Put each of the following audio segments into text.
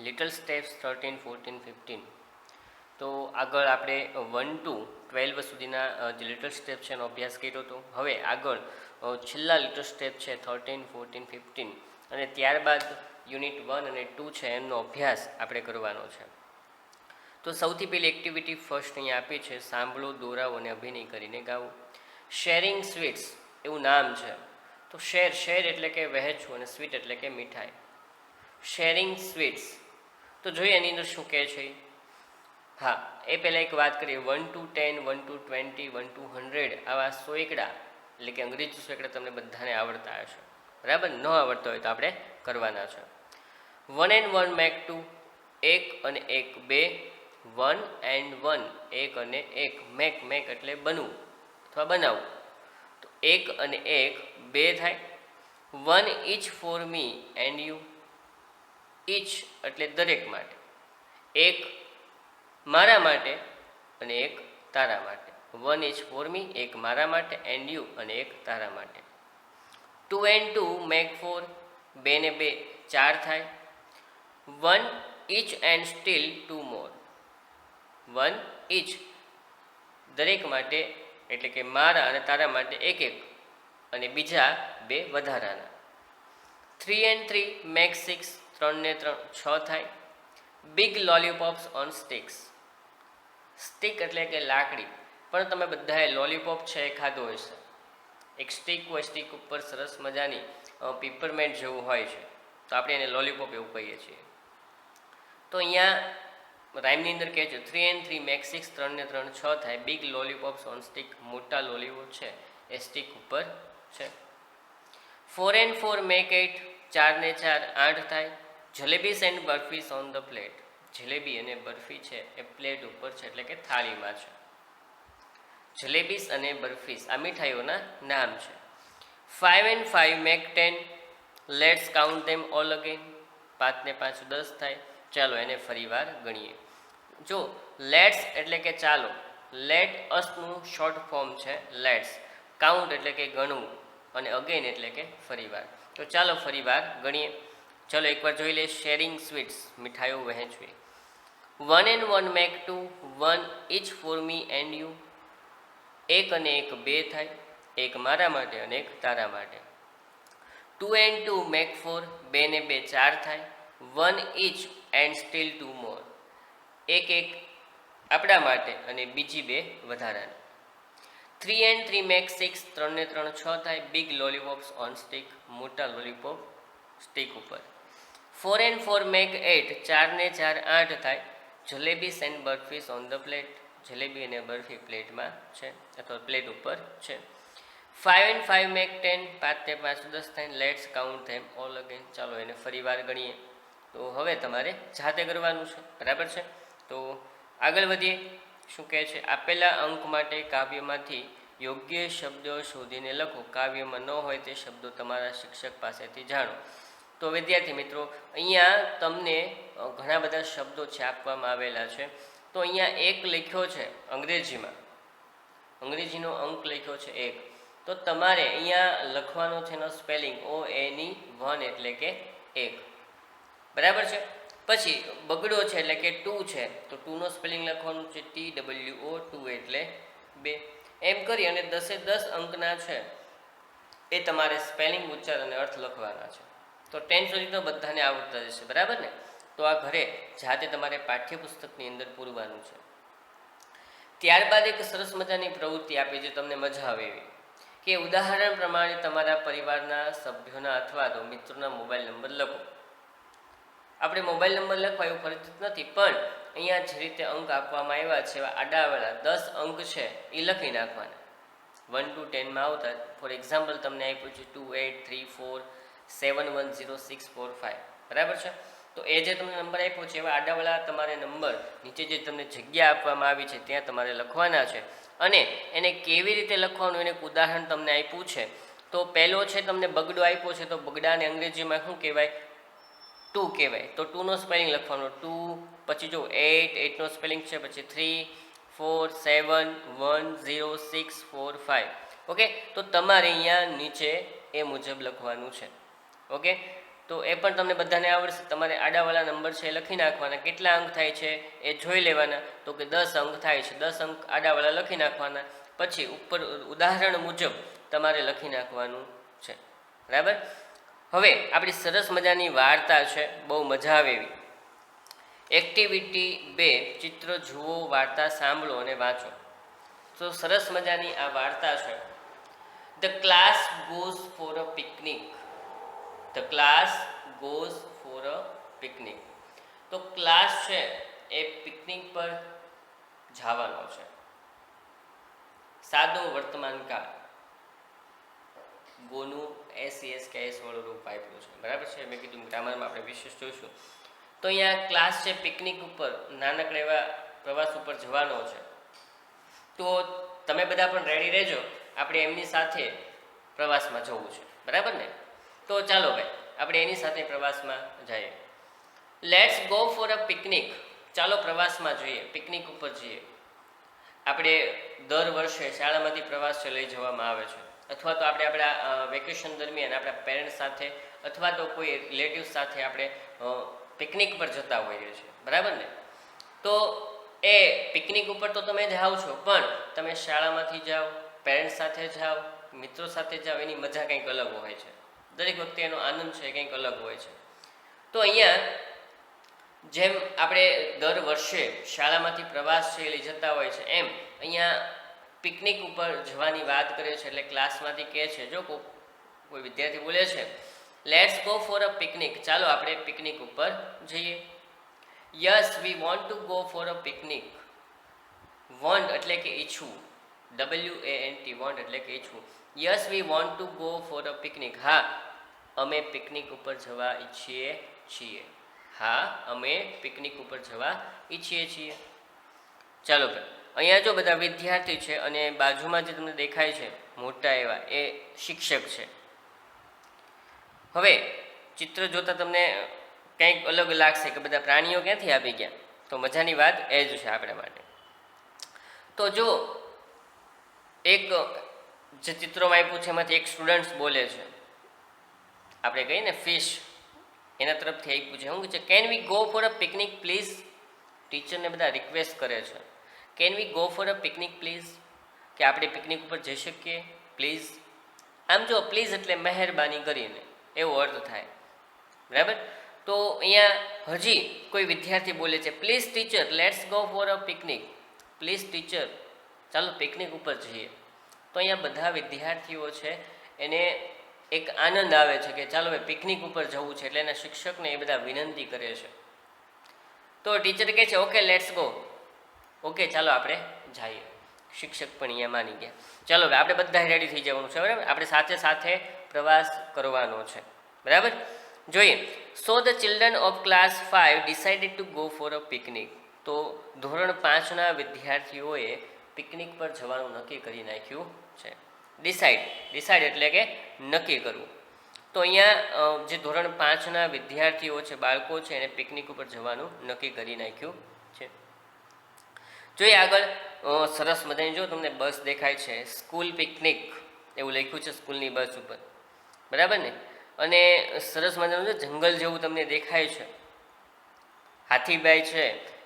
Little steps 13, 14, 15. તો આગળ આપણે 1 to 12 સુધીના જે લિટલ સ્ટેપ છે એનો અભ્યાસ કર્યો હતો. હવે આગળ છેલ્લા લિટલ સ્ટેપ છે 13, 14, 15 અને ત્યારબાદ યુનિટ 1 અને 2 છે એમનો અભ્યાસ આપણે કરવાનો છે. તો સૌથી પહેલી એક્ટિવિટી ફર્સ્ટ અહીંયા આપી છે, સાંભળો, દોરાવો અને અભિનય કરીને ગાવું. શેરિંગ સ્વીટ્સ એવું નામ છે. તો શેર એટલે કે વહેંચવું અને સ્વીટ એટલે કે મીઠાઈ. Sharing sweets. તો જોઈએ એની અંદર શું કહે છે. હા, એ પહેલાં એક વાત કરીએ. 1 to 10, 1 to 20, 1 to 100 આવા સોયકડા એટલે કે અંગ્રેજી સોયકડા તમને બધાને આવડતા હશે, બરાબર. ન આવડતા હોય તો આપણે કરવાના છે. 1 and 1 make 2, 1 અને 1 2. 1 and 1 1 અને 1 મેક એટલે બનવું અથવા બનાવવું. તો 1 અને 1 2 થાય. 1 each for me and you. each એટલે દરેક માટે. 1 મારા માટે અને 1 તારા માટે. 1 each for me, 1 મારા માટે, and you અને 1 તારા માટે. 2 and 2 make 4, 2 ને 2 4 થાય. 1 each and still 2 more. 1 each દરેક માટે એટલે કે મારા અને તારા માટે 1 1 અને બીજા 2 વધારાના. 3 and 3 make 6, 3 ને 3 6 થાય. Big lollipops on sticks. Stick એટલે કે લાકડી, પણ તમે બધાએ લોલીપોપ છે એ ખાધો હશે. એક સ્ટિક હોય, સ્ટિક ઉપર સરસ મજાની પીપરમેન્ટ જેવું હોય છે, તો આપણે એને લોલીપોપ એવું કહીએ છીએ. તો અહીંયા રાઇમની અંદર કહે છે 3 and 3 make 6, 3 ને 3 6 થાય. બિગ લોલીપોપ્સ ઓન સ્ટિક, મોટા લોલીપોપ છે એ સ્ટિક ઉપર છે. 4 and 4 make 8, 4 ને 4 8 થાય. Jalebis and barfis on the plate. Jalebi અને બરફી છે એ પ્લેટ ઉપર છે એટલે કે થાળીમાં છે. જલેબીસ અને બરફીસ આ મીઠાઈઓના નામ છે. 5 and 5 make 10, let's count them all again. 5 ને 5 10 થાય. ચાલો એને ફરીવાર ગણીએ. જો લેટ્સ એટલે કે ચાલો, લેટ અસનું શોર્ટ ફોર્મ છે લેટ્સ. કાઉન્ટ એટલે કે ગણવું અને અગેન એટલે કે ફરીવાર. તો ચાલો ફરીવાર ગણીએ. ચલો એકવાર જોઈ લે. શેરિંગ સ્વીટ્સ મીઠાઈઓ વહેંચવી. 1 and 1 make 2, 1 each for me and you. 1 અને 1 2 થાય. 1 મારા માટે અને 1 તારા માટે. 2 and 2 make 4, 2 ને 2 4 થાય. 1 each and still 2 more. 1 1 આપણા માટે અને બીજી 2 વધારાની. 3 and 3 make 6, 3 ને 3 6 થાય. બિગ લોલીપોપ્સ ઓન સ્ટિક, મોટા લોલીપોપ સ્ટિક ઉપર. 4 and 4 make 8, 4 ને 4 8 થાય. Jalebis and barfis on the plate. Jalebi અને બરફી પ્લેટમાં છે અથવા પ્લેટ ઉપર છે. 5 and 5 make 10, 5 ને 5 10 થાય. Let's count them all again. ચાલો એને ફરીવાર ગણીએ. તો હવે તમારે જાતે કરવાનું છે, બરાબર છે. તો આગળ વધીએ. શું કહે છે. આપેલા અંક માટે કાવ્યમાંથી યોગ્ય શબ્દો શોધીને લખો. કાવ્યમાં ન હોય તે શબ્દો તમારા શિક્ષક પાસેથી જાણો. તો વિદ્યાર્થી મિત્રો, અહીંયા તમને ઘણા બધા શબ્દો છે આપવામાં આવેલા છે. તો અહીંયા એક લખ્યો છે અંગ્રેજીમાં, અંગ્રેજીનો અંક લખ્યો છે 1. તો તમારે અહીંયા લખવાનો છે એનો સ્પેલિંગ ONE1 એટલે કે 1, બરાબર છે. પછી બગડો છે એટલે કે 2 છે, તો 2 નો સ્પેલિંગ લખવાનું છે TWO, 2 એટલે 2. એમ કરી અને 10 10 અંકના છે એ તમારે સ્પેલિંગ, ઉચ્ચાર અને અર્થ લખવાના છે. તો 10 સુધી તો બધાને આવડતા જશે, બરાબર ને. તો આ ઘરે જાતે તમારે પાઠ્યપુસ્તકની અંદર પૂરવાનું છે. ત્યારબાદ એક સરસ મજાની પ્રવૃત્તિ આપી જે તમને મજા આવે એવી, કે ઉદાહરણ પ્રમાણે તમારા પરિવારના સભ્યોના અથવા તો મિત્રોના મોબાઈલ નંબર લખો. આપણે મોબાઈલ નંબર લખવા એવું ફરજિયાત નથી, પણ અહીંયા જે રીતે અંક આપવામાં આવ્યા છે એવા આડાવાળા 10 અંક છે એ લખી નાખવાના. 1 to 10 માં આવતા. ફોર એક્ઝામ્પલ તમને આપ્યું છે 2834710645, બરાબર છે. તો એ જે તમને નંબર આપ્યો છે એવા આડાવાળા તમારે નંબર નીચે જે તમને જગ્યા આપવામાં આવી છે ત્યાં તમારે લખવાના છે. અને એને કેવી રીતે લખવાનું એને એક ઉદાહરણ તમને આપ્યું છે. તો પહેલો છે તમને બગડો આપ્યો છે, તો બગડાને અંગ્રેજીમાં શું કહેવાય? 2 કહેવાય. તો 2 નો સ્પેલિંગ લખવાનો 2, પછી જો 8 નો સ્પેલિંગ છે, પછી 3 4 7 1 0 6 4 5. ઓકે, તો તમારે અહીંયા નીચે એ મુજબ લખવાનું છે. ઓકે, તો એ પણ તમને બધાને આવડશે. તમારે આડાવાળા નંબર છે એ લખી નાખવાના, કેટલા અંક થાય છે એ જોઈ લેવાના. તો કે 10 અંક થાય છે, 10 અંક આડાવાળા લખી નાખવાના, પછી ઉપર ઉદાહરણ મુજબ તમારે લખી નાખવાનું છે. બરાબર. હવે આપણી સરસ મજાની વાર્તા છે, બહુ મજા આવે એવી. એક્ટિવિટી 2, ચિત્ર જુઓ, વાર્તા સાંભળો અને વાંચો. તો સરસ મજાની આ વાર્તા છે. The class goes four a picnic. The class goes four a picnic. તો ક્લાસ છે એ પિકનિક પર જવાનો છે. સાદો વર્તમાન કાળ, ગોનું SES વાળું રૂપ આપ્યું છે. બરાબર છે. મેં કીધું ગ્રામરમાં આપણે વિશેષ જોઈશું. તો અહીંયા ક્લાસ છે પિકનિક ઉપર, નાનકડા એવા પ્રવાસ ઉપર જવાનો છે. તો તમે બધા પણ રેડી રહેજો, આપણે એમની સાથે પ્રવાસમાં જવું છે. બરાબર ને? તો ચાલો ભાઈ આપણે એની સાથે પ્રવાસમાં જઈએ. Let's go for a picnic. ચાલો પ્રવાસમાં જઈએ, પિકનિક ઉપર જઈએ. આપણે દર વર્ષે શાળામાંથી પ્રવાસ છે લઈ જવામાં આવે છે, અથવા તો આપણે આપણા વેકેશન દરમિયાન આપણા પેરેન્ટ્સ સાથે અથવા તો કોઈ રિલેટિવ્સ સાથે આપણે પિકનિક પર જતા હોઈએ છીએ. બરાબર ને? તો એ પિકનિક ઉપર તો તમે જાઓ છો, પણ તમે શાળામાંથી જાઓ, પેરેન્ટ્સ સાથે જાઓ, મિત્રો સાથે જાઓ, એની મજા કંઈક અલગ હોય છે. દરેક વખતે એનો આનંદ છે કંઈક અલગ હોય છે. તો અહીંયા જેમ આપણે દર વર્ષે શાળામાંથી પ્રવાસ છે લઈ જતા હોય છે, એમ અહીંયા પિકનિક ઉપર જવાની વાત કરે છે. એટલે ક્લાસમાંથી કહે છે, જો કોઈ વિદ્યાર્થી બોલે છે, let's go for a picnic. ચાલો આપણે પિકનિક ઉપર જઈએ. Yes we want to go for a picnic. Want એટલે કે ઈચ્છવું, WANT, વોન્ટ એટલે કે ઈચ્છવું. Yes we want to go for a picnic. હા, અમે પિકનિક ઉપર જવા ઈચ્છીએ છીએ. હા, અમે પિકનિક ઉપર જવા ઈચ્છીએ છીએ. ચાલો ભાઈ, અહીંયા જો બધા વિદ્યાર્થી છે અને બાજુમાં જે તમને દેખાય છે મોટા એવા, એ શિક્ષક છે. હવે ચિત્ર જોતા તમને કંઈક અલગ લાગશે કે બધા પ્રાણીઓ ક્યાંથી આવી ગયા. તો મજાની વાત એ જ છે આપણા માટે. તો જો એક જે ચિત્રોમાં આપ્યું છે એમાંથી એક સ્ટુડન્ટ્સ બોલે છે, આપણે કહીએ ને ફિશ, એના તરફથી આપ્યું છે. શું છે? Can we go for a picnic please. ટીચરને બધા રિક્વેસ્ટ કરે છે, can we go for a picnic please, કે આપણે પિકનિક ઉપર જઈ શકીએ પ્લીઝ. આમ જો પ્લીઝ એટલે મહેરબાની કરીને એવો અર્થ થાય. બરાબર. તો અહીંયા હજી કોઈ વિદ્યાર્થી બોલે છે, please teacher let's go for a picnic. Please teacher, ચાલો પિકનિક ઉપર જઈએ. તો અહીંયા બધા વિદ્યાર્થીઓ છે એને એક આનંદ આવે છે કે ચાલો ભાઈ પિકનિક ઉપર જવું છે. એટલે એના શિક્ષકને એ બધા વિનંતી કરે છે. તો ટીચર કહે છે, ઓકે લેટ્સ ગો. ઓકે ચાલો આપણે જઈએ. શિક્ષક પણ અહીંયા માની ગયા. ચાલો હવે આપણે બધા રેડી થઈ જવાનું છે. બરાબર. આપણે સાથે સાથે પ્રવાસ કરવાનો છે. બરાબર. જોઈએ. So the children of class 5 decided to go for a picnic. તો ધોરણ 5ના વિદ્યાર્થીઓએ પિકનિક પર જવાનું નક્કી કરી નાખ્યું છે. ડિસાઇડ એટલે કે નક્કી કરવું. તો અહીંયા જે ધોરણ 5ના વિદ્યાર્થીઓ છે, બાળકો છે, એને પિકનિક ઉપર જવાનું નક્કી કરી નાખ્યું છે. જોઈએ આગળ. સરસ મજાની જો તમને બસ દેખાય છે, સ્કૂલ પિકનિક એવું લખ્યું છે સ્કૂલની બસ ઉપર. બરાબર ને? અને સરસ મજાનું જંગલ જેવું તમને દેખાય છે. હાથીભાઈ છે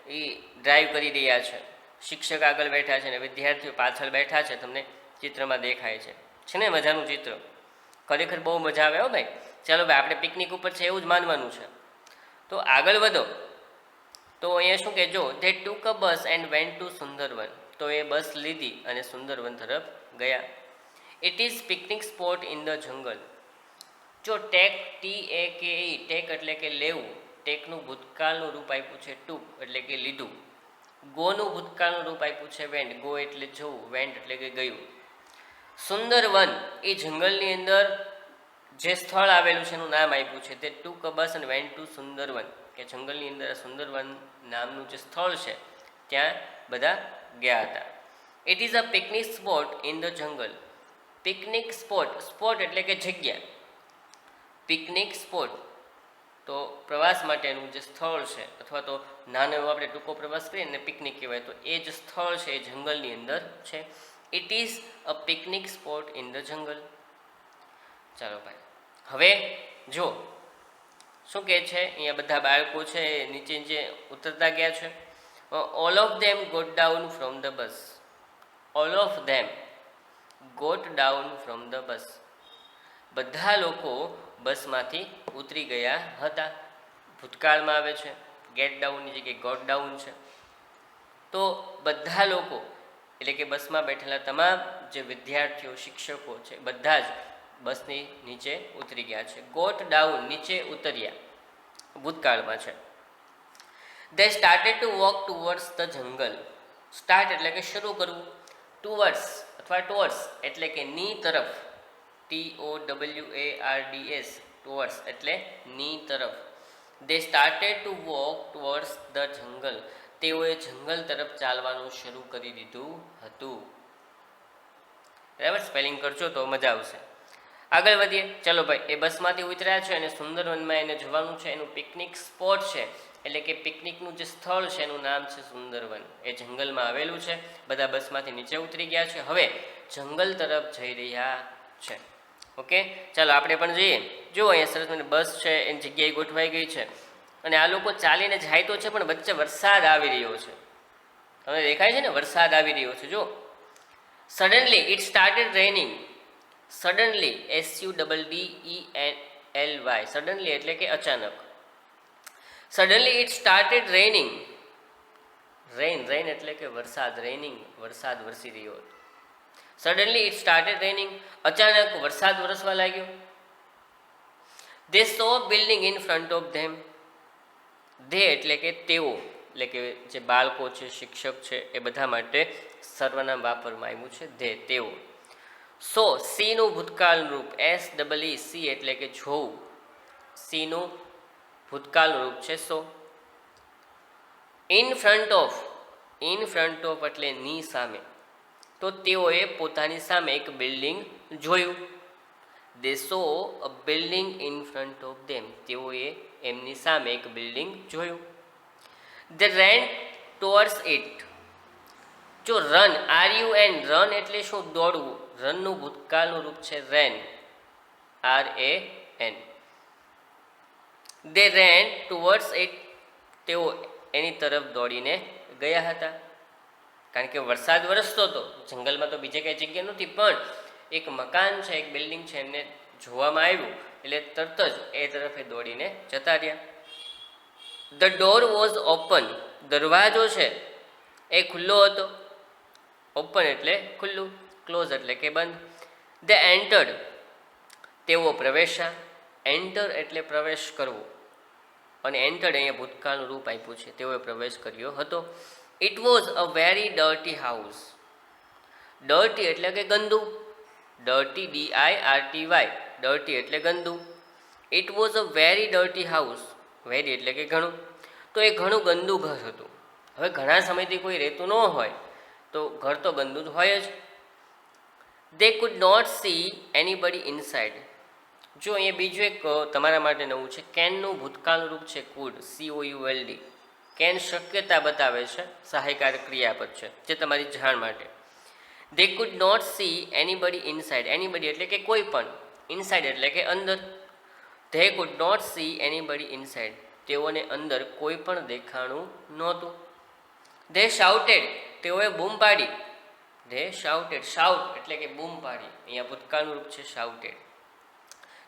એ ડ્રાઈવ કરી રહ્યા છે, શિક્ષક આગળ બેઠા છે અને વિદ્યાર્થીઓ પાછળ બેઠા છે. તમને ચિત્રમાં દેખાય છે ને મજાનું ચિત્ર. ખરેખર બહુ મજા આવે હો ભાઈ. ચાલો ભાઈ આપણે પિકનિક ઉપર છે એવું જ માનવાનું છે. તો આગળ વધો. તો અહીંયા શું કહેજો, they took a bus and went to Sundarbans. તો એ બસ લીધી અને સુંદરવન તરફ ગયા. It is picnic spot in the jungle. જો ટેક, TAKE, ટેક એટલે કે લેવું. ટેકનું ભૂતકાળનું રૂપ આપ્યું છે ટુક એટલે કે લીધું. ગોનું ભૂતકાળનું રૂપ આપ્યું છે વેન્ટ. ગો એટલે જવું, વેન્ટ એટલે કે ગયું. સુંદરવન એ જંગલની અંદર જે સ્થળ આવેલું છે એનું નામ આપ્યું છે. તે ટુક અ બસ એન્ડ વેન્ટ ટુ સુંદરવન, કે જંગલની અંદર સુંદરવન નામનું જે સ્થળ છે ત્યાં બધા ગયા હતા. It is a picnic spot in the jungle. Picnic spot, spot એટલે કે જગ્યા. પિકનિક સ્પોટ તો પ્રવાસ માટેનું જે સ્થળ છે, અથવા તો નાનો એવો આપણે ટૂંકો પ્રવાસ કરીએ ને પિકનિક કહેવાય. તો એ જે સ્થળ છે એ જંગલની અંદર છે. It is a picnic spot in the jungle. ચાલો ભાઈ હવે જો શું કહે છે અહીંયા બધા બાળકો છે એ નીચે નીચે ઉતરતા ગયા છે. All of them got down from the bus. All of them got down from the bus. બધા લોકો બસમાંથી ઉતરી ગયા હતા. ભૂતકાળમાં આવે છે, ગેટ ડાઉનની જગ્યાએ ગોટ ડાઉન છે. તો બધા લોકો એટલે કે બસમાં બેઠેલા તમામ જે વિદ્યાર્થીઓ શિક્ષકો છે બધા જ બસની નીચે ઉતરી ગયા છે. ગોટ ડાઉન નીચે ઉતર્યા ભૂતકાળમાં છે. દે started to walk towards the jungle. Start એટલે કે શરૂ કરવું, ટુવર્ડ્સ અથવા ટુવર્ડ્સ એટલે કે ની તરફ, TOWARDS ટુવર્ડ્સ એટલે ની તરફ. દે started to walk towards the jungle. તેઓએ જંગલ તરફ ચાલવાનું શરૂ કરી દીધું હતું. બરાબર, સ્પેલિંગ કરજો તો મજા આવશે. આગળ વધીએ. ચલો ભાઈ, એ બસમાંથી ઉતર્યા છે અને સુંદરવનમાં એને જવાનું છે. એનું પિકનિક સ્પોટ છે એટલે કે પિકનિકનું જે સ્થળ છે એનું નામ છે સુંદરવન. એ જંગલમાં આવેલું છે. બધા બસમાંથી નીચે ઉતરી ગયા છે, હવે જંગલ તરફ જઈ રહ્યા છે. ઓકે, ચાલો આપણે પણ જઈએ. જુઓ અહીંયા સરસ મને બસ છે એની જગ્યાએ ગોઠવાઈ ગઈ છે અને આ લોકો ચાલીને જાય તો છે પણ વચ્ચે વરસાદ આવી રહ્યો છે. તમને દેખાય છે ને વરસાદ આવી રહ્યો છે. જો suddenly it started raining. Suddenly SUDDENLY suddenly એટલે કે અચાનક. Suddenly it started raining. Rain એટલે કે વરસાદ. રેનિંગ વરસાદ વરસી રહ્યો હતો. સડનલી ઇટ સ્ટાર્ટેડ રેનિંગ અચાનક વરસાદ વરસવા લાગ્યો. They saw building in front of them. They એટલે કે તેઓ એટલે કે જે બાળકો છે શિક્ષક છે એ બધા માટે સર્વનામ વાપરવામાં આવ્યું છે ધે, તેઓ. સો સીનું ભૂતકાળનું રૂપ SEEC એટલે કે જોવું. સીનું ભૂતકાળનું રૂપ છે સો. ઇન ફ્રન્ટ ઓફ એટલે ની સામે. તો તેઓએ પોતાની સામે એક બિલ્ડિંગ જોયું. They saw a building in front of them. તેઓએ એમની સામે એક બિલ્ડિંગ જોયું. They ran towards it. જો રન RUN રન એટલે શું? દોડવું. રનનું ભૂતકાળનું રૂપ છે ran, RAN. They ran towards it. તેઓ એની તરફ દોડીને ગયા હતા. કારણ કે વરસાદ વરસતો હતો. જંગલમાં તો બીજે કઈ જગ્યા નહોતી, પણ એક મકાન છે, એક બિલ્ડિંગ છે એમને જોવામાં આવ્યું એટલે તરત જ એ તરફે દોડીને જતા રહ્યા. The door was open. દરવાજો છે એ ખુલ્લો હતો. ઓપન એટલે ખુલ્લું, ક્લોઝ એટલે કે બંધ. દે એન્ટર્ડ. તેઓ પ્રવેશ્યા. એન્ટર એટલે પ્રવેશ કરવો અને એન્ટર્ડ અહીંયા ભૂતકાળનું રૂપ આપ્યું છે. તેઓએ પ્રવેશ કર્યો હતો. It was a very dirty house. Dirty એટલે કે ગંદુ. Dirty DIRTY. ડર્ટી એટલે ગંદુ. It was a very dirty house. Very એટલે કે ઘણું. તો એ ઘણું ગંદુ ઘર હતું. હવે ઘણા સમયથી કોઈ રહેતું ન હોય તો ઘર તો ગંદુ જ હોય જ. They could not see anybody inside. જો અહીંયા બીજું એક તમારા માટે નવું છે. કેનનું ભૂતકાળનું રૂપ છે કુડ, COULD. કેન શક્યતા બતાવે છે, સહાયકારક ક્રિયાપદ છે, જે તમારી જાણ માટે. They could not see anybody inside. Anybody એટલે કે કોઈ પણ, ઇનસાઇડ એટલે કે અંદર. They could not see anybody inside. તેઓને અંદર કોઈ પણ દેખાણું નહોતું. They shouted. તેઓએ બૂમ પાડી. They shouted. શાઉટ એટલે કે બૂમ પાડી. અહીંયા ભૂતકાળનું રૂપ છે શાઉટેડ.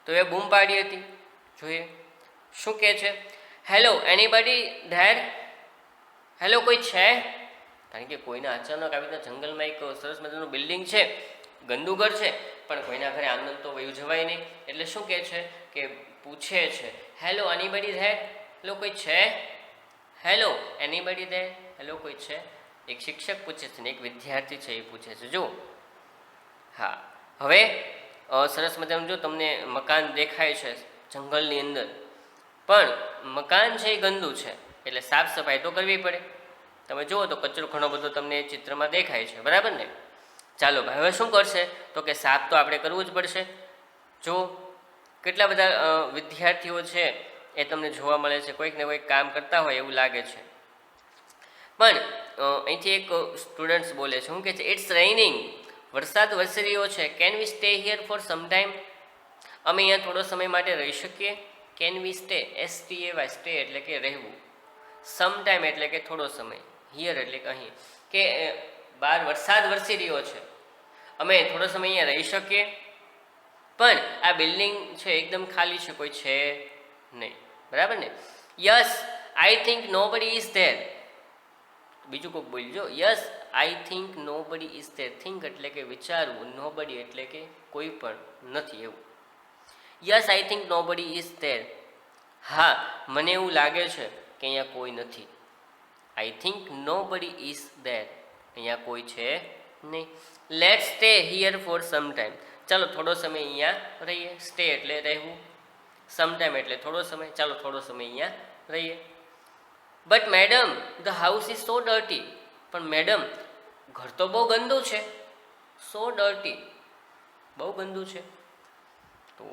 તો એ બૂમ પાડી હતી. જોઈએ શું કહે છે. Hello anybody there. હેલો કોઈ છે? કારણ કે કોઈના અચાનક આવી રીતના જંગલમાં એક સરસ મજાનું બિલ્ડિંગ છે, ગંદુ ઘર છે, પણ કોઈના ઘરે આનંદ તો વયું જવાય નહીં. એટલે શું કહે છે કે પૂછે છે હેલો એનીબડી ધેર. હેલો કોઈ છે? Hello anybody there. હેલો કોઈ છે? એક શિક્ષક પૂછે છે ને એક વિદ્યાર્થી છે એ પૂછે છે. જુઓ, હા, હવે સરસ મજાનું જો તમને મકાન દેખાય છે જંગલની અંદર, પણ મકાન છે એ ગંદુ છે એટલે સાફ સફાઈ તો કરવી પડે. તમે જુઓ તો કચરો ઘણો બધો તમને ચિત્રમાં દેખાય છે, બરાબર ને? ચાલો ભાઈ, હવે શું કરશે તો કે સાફ તો આપણે કરવું જ પડશે. જો કેટલા બધા વિદ્યાર્થીઓ છે એ તમને જોવા મળે છે, કોઈક ને કોઈક કામ કરતા હોય એવું લાગે છે. પણ અહીંથી એક સ્ટુડન્ટ્સ બોલે છે, શું કહે છે? It's raining. વરસાદ વરસી રહ્યો છે. Can we stay here for some time. અમે અહીંયા થોડો સમય માટે રહી શકીએ. Can we stay, STAY, stay એટલે કે રહેવું, સમ ટાઈમ એટલે કે થોડો સમય, હિયર એટલે કે અહીં, કે બહાર વરસાદ વરસી રહ્યો છે, અમે થોડો સમય અહીંયા રહી શકીએ, પણ આ બિલ્ડિંગ છે એકદમ ખાલી છે, કોઈ છે નહીં, બરાબર ને. Yes I think nobody is there, બીજું કોઈક બોલજો. Yes I think nobody is there, think એટલે કે વિચારવું, નોબડી એટલે કે કોઈ પણ નથી એવું. Yes I think nobody is there, હા મને એવું લાગે છે કે અહીંયા કોઈ નથી. I think nobody is there, અહીંયા કોઈ છે નહીં. Let's stay here for some time, ચાલો થોડો સમય અહીંયા રહીએ. સ્ટે એટલે રહેવું, સમ ટાઈમ એટલે થોડો સમય, ચાલો થોડો સમય અહીંયા રહીએ. But madam the house is so dirty, પણ મેડમ ઘર તો બહુ ગંદુ છે. સો ડર્ટી, બહુ ગંદુ છે, તો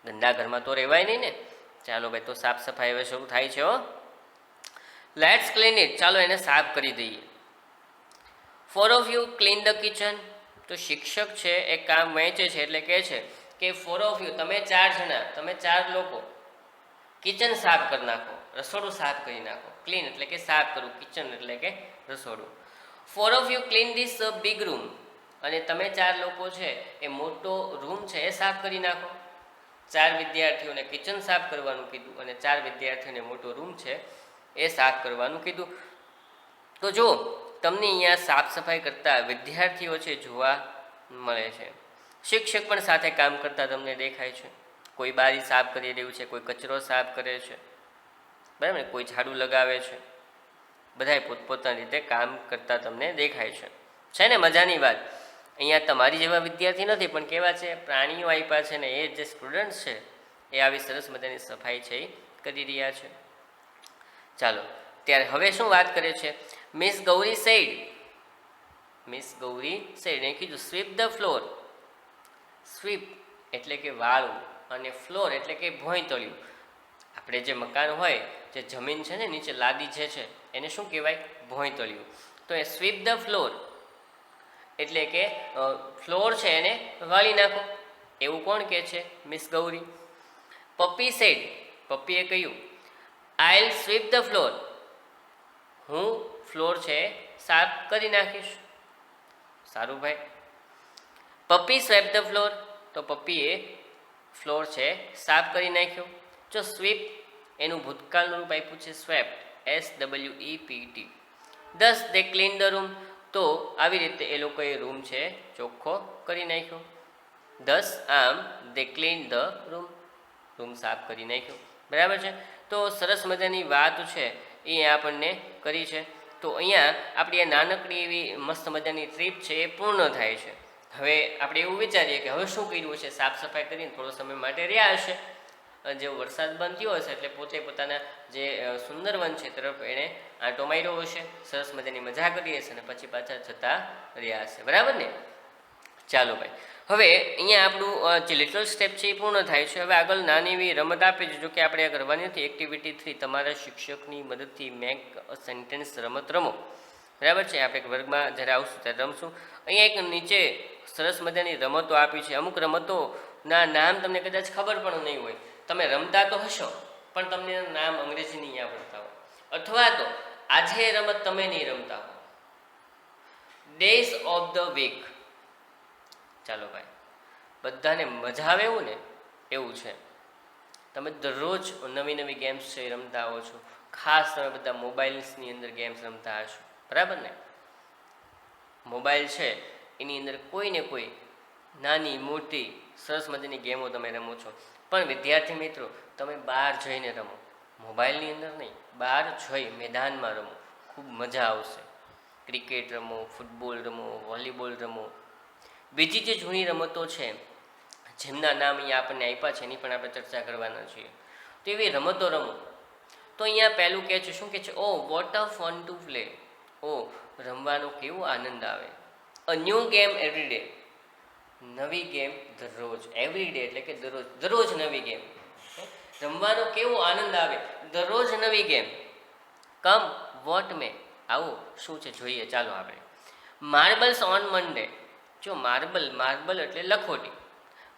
ગંદા ઘરમાં તો રહેવાય નહીં ને. ચાલો ભાઈ, તો સાફ સફાઈ હવે શરૂ થાય છે હો. લેટ્સ ક્લીન ઇટ, ચાલો એને સાફ કરી દઈએ. Four of you clean the kitchen, તો શિક્ષક છે એ કામ વહેંચે છે એટલે કહે છે કે ફોર ઓફ યુ, તમે 4 જણા, તમે 4 લોકો કિચન સાફ કરી નાખો, રસોડું સાફ કરી નાખો. ક્લીન એટલે કે સાફ કરવું, કિચન એટલે કે રસોડું. Four of you clean this big room, અને તમે 4 લોકો છે એ મોટો રૂમ છે એ સાફ કરી નાખો. 4 વિદ્યાર્થીઓને કિચન સાફ કરવાનું કીધું અને 4 વિદ્યાર્થીઓને મોટો રૂમ છે એ સાફ કરવાનું કીધું. તો જો તમને અહીંયા સાફ સફાઈ કરતા વિદ્યાર્થીઓ છે જોવા મળે છે. શિક્ષક પણ સાથે કામ કરતા તમને દેખાય છે. કોઈ બારી સાફ કરી રહ્યું છે, કોઈ કચરો સાફ કરે છે, બરાબર ને, કોઈ ઝાડુ લગાવે છે. બધાય પોતપોતાની રીતે કામ કરતા તમને દેખાય છે. છે ને મજાની વાત. અહીંયા તમારી જેવા વિદ્યાર્થી નથી, પણ કેવા છે, પ્રાણીઓ આપ્યા છે ને એ જે સ્ટુડન્ટ છે એ આવી સરસ મજાની સફાઈ છે એ કરી રહ્યા છે. ચાલો ત્યારે હવે શું વાત કરે છે. Miss Gauri said, Miss Gauri said, એ કીધું સ્વીપ ધ ફ્લોર. સ્વીપ એટલે કે વાળવું અને ફ્લોર એટલે કે ભોંયતળિયું. આપણે જે મકાન હોય, જે જમીન છે ને નીચે લાદી જે છે એને શું કહેવાય, ભોંયતળિયું. તો એ સ્વીપ ધ ફ્લોર એટલે કે ફ્લોર છે એને વાળી નાખો, એવું કોણ કહે છે, મિસ ગૌરી. પપ્પી સેડ, પપ્પીએ કહ્યું આઈલ સ્વીપ ધ ફ્લોર, હું ફ્લોર છે સાફ કરી નાખીશ. સારું ભાઈ. પપ્પી સ્વેપ ધ ફ્લોર, તો પપ્પીએ ફ્લોર છે સાફ કરી નાખ્યો. જો સ્વીપ એનું ભૂતકાળનું રૂપ આપ્યું છે સ્વેપ, SWEPT. દસ દે ક્લીન ધ રૂમ, તો આવી રીતે એ લોકોએ રૂમ છે ચોખ્ખો કરી નાખ્યો. દસ આમ દે ક્લીન ધ રૂમ, રૂમ સાફ કરી નાખ્યો. બરાબર છે. તો સરસ મજાની વાત છે એ આપણને કરી છે. તો અહીંયા આપણી આ નાનકડી એવી મસ્ત મજાની ટ્રીપ છે એ પૂર્ણ થાય છે. હવે આપણે એવું વિચારીએ કે હવે શું કર્યું છે, સાફ સફાઈ કરીને થોડો સમય માટે રહ્યા હશે. જેવો વરસાદ બંધ થયો હશે એટલે પોતે પોતાના જે સુંદરવન છે તરફ એણે આંટો માર્યો હશે, સરસ મજાની મજા કરી હશે અને પછી પાછા જતા રહ્યા હશે. બરાબર ને. ચાલો ભાઈ, હવે અહીંયા આપણું જે લિટલ સ્ટેપ છે એ પૂર્ણ થાય છે. હવે આગળ નાની એવી રમત આપી છે, જો કે આપણે આ કરવાની નથી. એક્ટિવિટી 3, તમારા શિક્ષકની મદદથી મેક અ સેન્ટેન્સ રમત રમો. બરાબર છે. આપણે વર્ગમાં જ્યારે આવશું ત્યારે રમશું. અહીંયા એક નીચે સરસ મજાની રમતો આપી છે. અમુક રમતોના નામ તમને કદાચ ખબર પણ નહીં હોય. તમે રમતા તો હશો પણ તમને નામ અંગ્રેજી નહીં આવડતા હોય, અથવા તો આજે એ રમત તમે નહીં રમતા હો. Days of the week. ચાલો ભાઈ, બધાને મજા આવે એવું ને એવું છે. તમે દરરોજ નવી નવી ગેમ્સ છે એ રમતા હો છો. ખાસ તમે બધા મોબાઈલ્સની અંદર ગેમ્સ રમતા હશો. બરાબર ને. મોબાઈલ છે એની અંદર કોઈ ને કોઈ નાની મોટી સરસ મજાની ગેમો તમે રમો છો. પણ વિદ્યાર્થી મિત્રો, તમે બહાર જઈને રમો, મોબાઈલની અંદર નહીં. બહાર જઈ મેદાનમાં રમો, ખૂબ મજા આવશે. ક્રિકેટ રમો, ફૂટબોલ રમો, વોલીબોલ રમો, બીજી જે જૂની રમતો છે જેમના નામ અહીંયા આપણને આપ્યા છે એની પણ આપણે ચર્ચા કરવાના છીએ. તો એવી રમતો રમો. તો અહીંયા પહેલું કહે છે, શું કહે છે, oh what a fun to play. Oh રમવાનો કેવો આનંદ આવે. A new game every day, નવી ગેમ દરરોજ. એવરી ડે એટલે કે દરરોજ, દરરોજ નવી ગેમ. રમવાનો કેવો આનંદ આવે, દરરોજ નવી ગેમ. કમ વોટ મે, આવો શું છે જોઈએ. ચાલો આપણે. Marbles on Monday. જો માર્બલ, માર્બલ એટલે લખોટી.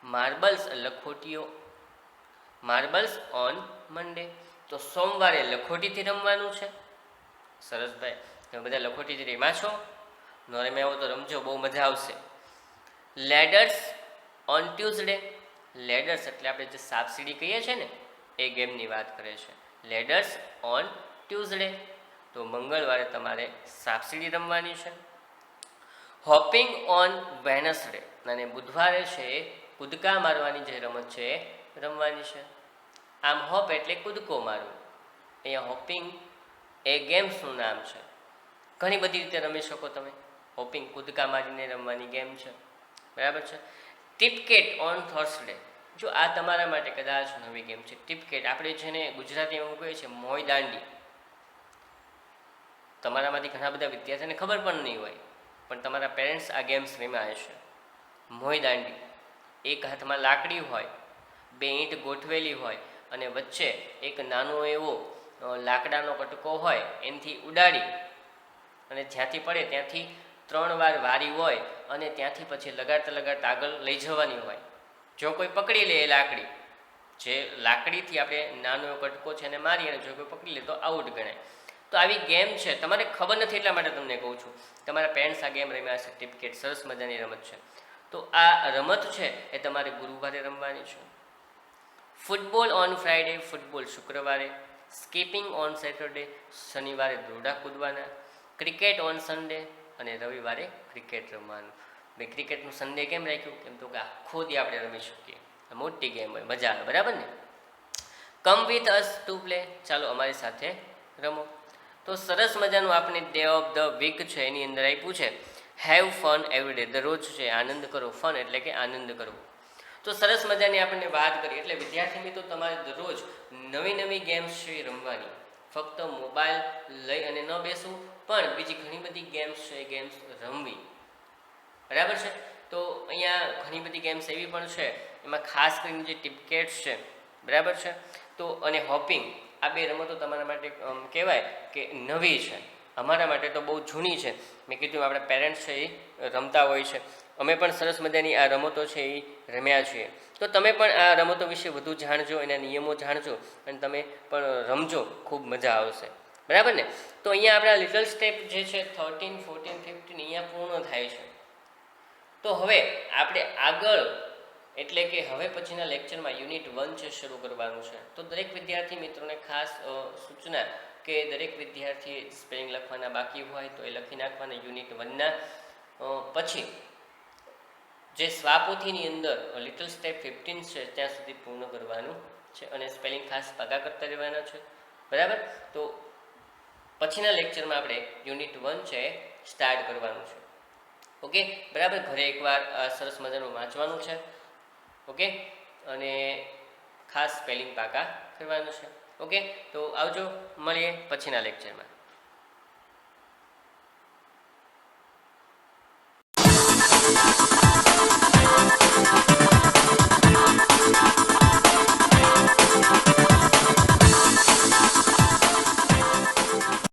માર્બલ્સ લખોટીઓ માર્બલ્સ ઓન મંડે. તો સોમવારે લખોટીથી રમવાનું છે. સરસ ભાઈ, તમે બધા લખોટીથી રમ્યા છો? ન રમ્યા હો તો રમજો, બહુ મજા આવશે. Ladders on Tuesday. લેડર્સ એટલે આપણે જે સાપસીડી કહીએ છીએ ને એ ગેમની વાત કરે છે. Ladders on Tuesday. તો મંગળવારે તમારે સાપસીડી રમવાની છે. Hoping on Wednesday. અને બુધવારે છે કૂદકા મારવાની જે રમત છે એ રમવાની છે. આમ હોપ એટલે કૂદકો મારવો. અહીંયા હોપિંગ એ ગેમ્સનું નામ છે. ઘણી બધી રીતે રમી શકો તમે. હોપિંગ કૂદકા મારીને રમવાની ગેમ છે, બરાબર છે. ટીપકેટ ઓન થર્સડે. જો આ તમારા માટે કદાચ નવી ગેમ છે. ટીપકેટ આપણે જેને ગુજરાતીમાં કહીએ છીએ મોય દાંડી. તમારામાંથી ઘણા બધા વિદ્યાર્થીઓને ખબર પણ નહીં હોય, પણ તમારા પેરેન્ટ્સ આ ગેમ્સ રમ્યા હશે. મોય દાંડી. એક હાથમાં લાકડી હોય, બે ઈંટ ગોઠવેલી હોય અને વચ્ચે એક નાનો એવો લાકડાનો કટકો હોય, એનાથી ઉડાડી અને જ્યાંથી પડે ત્યાંથી 3 વાર વારી હોય અને ત્યાંથી પછી લગાડતા લગાડતા આગળ લઈ જવાની હોય. જો કોઈ પકડી લે એ લાકડી, જે લાકડીથી આપણે નાનો એવો કટકો છે એને મારી અને જો કોઈ પકડી લે તો આઉટ ગણાય. તો આવી ગેમ છે, તમારે ખબર નથી એટલા માટે તમને કહું છું. તમારા પેરેન્ટ્સ આ ગેમ રમ્યા છે. ટીપકેટ સરસ મજાની રમત છે. તો આ રમત છે એ તમારે ગુરુવારે રમવાની છે. Football on Friday. ફૂટબોલ શુક્રવારે. Skipping on Saturday. શનિવારે દોરડા કૂદવાના. Cricket on Sunday. અને રવિવારે ક્રિકેટ રમવાનું. મેં ક્રિકેટનું સન્ડે કેમ રાખ્યું? કેમ તો કે આખો દી આપણે રમી શકીએ. મોટી ગેમ હોય, મજા આવે, બરાબર ને. Come with us to play. ચાલો અમારી સાથે રમો. તો સરસ મજાનું આપણે ડે ઓફ ધ વીક છે એની અંદર આપ્યું છે હેવ ફન એવરી ડે. દરરોજ છે આનંદ કરો. ફન એટલે કે આનંદ કરવો. તો સરસ મજાની આપણને વાત કરી. એટલે વિદ્યાર્થી મિત્રો તમારે દરરોજ નવી નવી ગેમ્સ છે એ રમવાની. ફક્ત મોબાઈલ લઈ અને ન બેસવું, પણ બીજી ઘણી બધી ગેમ્સ છે એ ગેમ્સ રમવી, બરાબર છે. તો અહીંયા ઘણી બધી ગેમ્સ એવી પણ છે, એમાં ખાસ કરીને જે ટીપકેટ્સ છે, બરાબર છે. તો અને હોપિંગ, આ બે રમતો તમારા માટે કહેવાય કે નવી છે. અમારા માટે તો બહુ જૂની છે. મેં કીધું આપણા પેરેન્ટ્સ છે એ રમતા હોય છે. અમે પણ સરસ મજાની આ રમતો છે એ રમ્યા છીએ. તો તમે પણ આ રમતો વિશે વધુ જાણજો, એના નિયમો જાણજો અને તમે પણ રમજો. ખૂબ મજા આવશે, બરાબર ને. તો અહીંયા આપણા લિટલ સ્ટેપ જે છે 13, 14, 15 અહીંયા પૂર્ણ થાય છે. તો હવે આપણે આગળ એટલે કે હવે પછીના લેક્ચરમાં યુનિટ 1 છે શરૂ કરવાનું છે. તો દરેક વિદ્યાર્થી મિત્રોને ખાસ સૂચના કે દરેક વિદ્યાર્થીએ સ્પેલિંગ લખવાના બાકી હોય તો એ લખી નાખવાના યુનિટ 1ના. પછી જે સ્વાપોથીની અંદર લિટલ સ્ટેપ 15 છે ત્યાં સુધી પૂર્ણ કરવાનું છે અને સ્પેલિંગ ખાસ પાકા કરતા રહેવાના છે, બરાબર. તો પછીના લેક્ચરમાં આપણે યુનિટ 1 છે સ્ટાર્ટ કરવાનું છે. ઓકે, બરાબર. ઘરે એકવાર સરસ મજાનું વાંચવાનું છે. ઓકે, અને ખાસ સ્પેલિંગ પાકા કરવાનું છે. ઓકે, તો આવજો, મળીએ પછીના લેક્ચરમાં.